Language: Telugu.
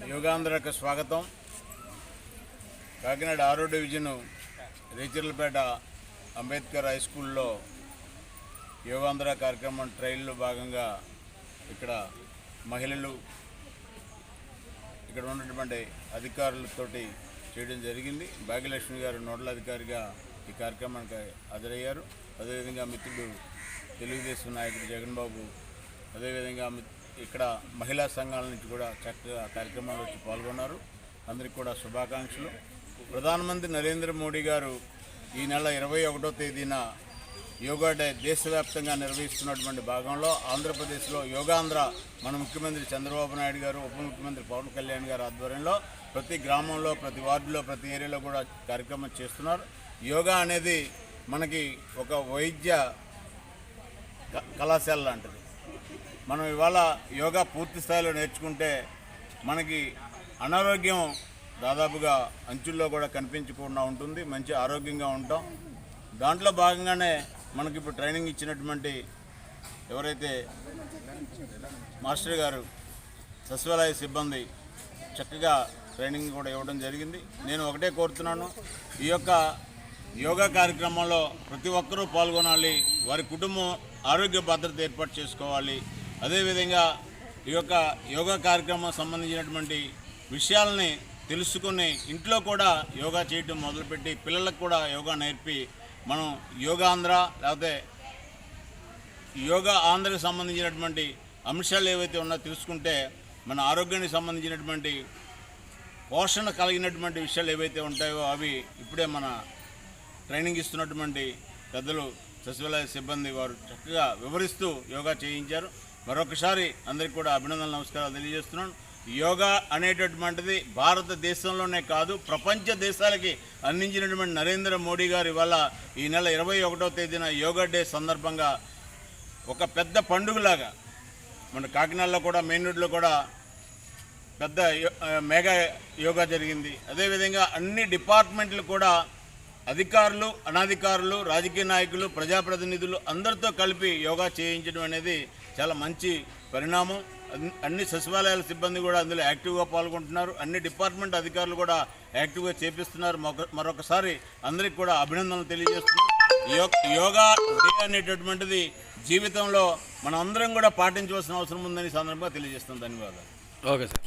యోగాంధ్రకు స్వాగతం. కాకినాడ 6వ డివిజను రేచర్లపేట అంబేద్కర్ హై స్కూల్లో యోగాంధ్ర కార్యక్రమం ట్రైల్లో భాగంగా ఇక్కడ మహిళలు ఇక్కడ ఉన్నటువంటి అధికారులతోటి చేయడం జరిగింది. భాగ్యలక్ష్మి గారు నోడల్ అధికారిగా ఈ కార్యక్రమానికి హాజరయ్యారు. అదేవిధంగా మిత్రుడు తెలుగుదేశం నాయకుడు జగన్ బాబు, అదేవిధంగా ఇక్కడ మహిళా సంఘాల నుంచి కూడా చక్కగా కార్యక్రమాలు వచ్చి పాల్గొన్నారు. అందరికీ కూడా శుభాకాంక్షలు. ప్రధానమంత్రి నరేంద్ర మోడీ గారు ఈ నెల 21వ తేదీన యోగా డే దేశవ్యాప్తంగా నిర్వహిస్తున్నటువంటి భాగంలో ఆంధ్రప్రదేశ్లో యోగాంధ్ర మన ముఖ్యమంత్రి చంద్రబాబు నాయుడు గారు, ఉప ముఖ్యమంత్రి పవన్ కళ్యాణ్ గారు ఆధ్వర్యంలో ప్రతి గ్రామంలో, ప్రతి వార్డులో, ప్రతి ఏరియాలో కూడా కార్యక్రమం చేస్తున్నారు. యోగా అనేది మనకి ఒక వైద్య కళాశాల లాంటిది. మనం ఇవాళ యోగా పూర్తి స్థాయిలో నేర్చుకుంటే మనకి అనారోగ్యం దాదాపుగా అంచుల్లో కూడా కనిపించకుండా ఉంటుంది, మంచి ఆరోగ్యంగా ఉంటాం. దాంట్లో భాగంగానే మనకి ఇప్పుడు ట్రైనింగ్ ఇచ్చినటువంటి ఎవరైతే మాస్టర్ గారు, సచివాలయ సిబ్బంది చక్కగా ట్రైనింగ్ కూడా ఇవ్వడం జరిగింది. నేను ఒకటే కోరుతున్నాను, ఈ యొక్క యోగా కార్యక్రమంలో ప్రతి ఒక్కరూ పాల్గొనాలి, వారి కుటుంబం ఆరోగ్య భద్రత ఏర్పాటు చేసుకోవాలి. అదేవిధంగా ఈ యొక్క యోగా కార్యక్రమం సంబంధించినటువంటి విషయాలని తెలుసుకుని ఇంట్లో కూడా యోగా చేయడం మొదలుపెట్టి పిల్లలకు కూడా యోగా నేర్పి మనం యోగాంధ్ర లేకపోతే యోగా ఆంధ్రకి సంబంధించినటువంటి అంశాలు ఏవైతే ఉన్నాయో తెలుసుకుంటే మన ఆరోగ్యానికి సంబంధించినటువంటి పోషణ కలిగినటువంటి విషయాలు ఏవైతే ఉంటాయో అవి ఇప్పుడే మన ట్రైనింగ్ ఇస్తున్నటువంటి పెద్దలు సచివాలయ సిబ్బంది వారు చక్కగా వివరిస్తూ యోగా చేయించారు. మరొకసారి అందరికీ కూడా అభినందనలు, నమస్కారాలు తెలియజేస్తున్నాను. యోగా అనేటటువంటిది భారతదేశంలోనే కాదు, ప్రపంచ దేశాలకి అందించినటువంటి నరేంద్ర మోడీ గారు ఇవాళ ఈ నెల 21వ తేదీన యోగా డే సందర్భంగా ఒక పెద్ద పండుగలాగా మన కాకినాడలో కూడా, మెయిన్ రోడ్లో కూడా పెద్ద మెగా యోగా జరిగింది. అదేవిధంగా అన్ని డిపార్ట్మెంట్లు కూడా అధికారులు, అనధికారులు, రాజకీయ నాయకులు, ప్రజాప్రతినిధులు అందరితో కలిపి యోగా చేయించడం అనేది చాలా మంచి పరిణామం. అన్ని సచివాలయాల సిబ్బంది కూడా అందులో యాక్టివ్గా పాల్గొంటున్నారు. అన్ని డిపార్ట్మెంట్ అధికారులు కూడా యాక్టివ్గా చేపిస్తున్నారు. మరొకసారి అందరికి కూడా అభినందనలు తెలియజేస్తున్నాం. యోగా డే అనేటటువంటిది జీవితంలో మనం అందరం కూడా పాటించవలసిన అవసరం ఉందని సందర్భంగా తెలియజేస్తున్నాం. ధన్యవాదాలు. Okay sir.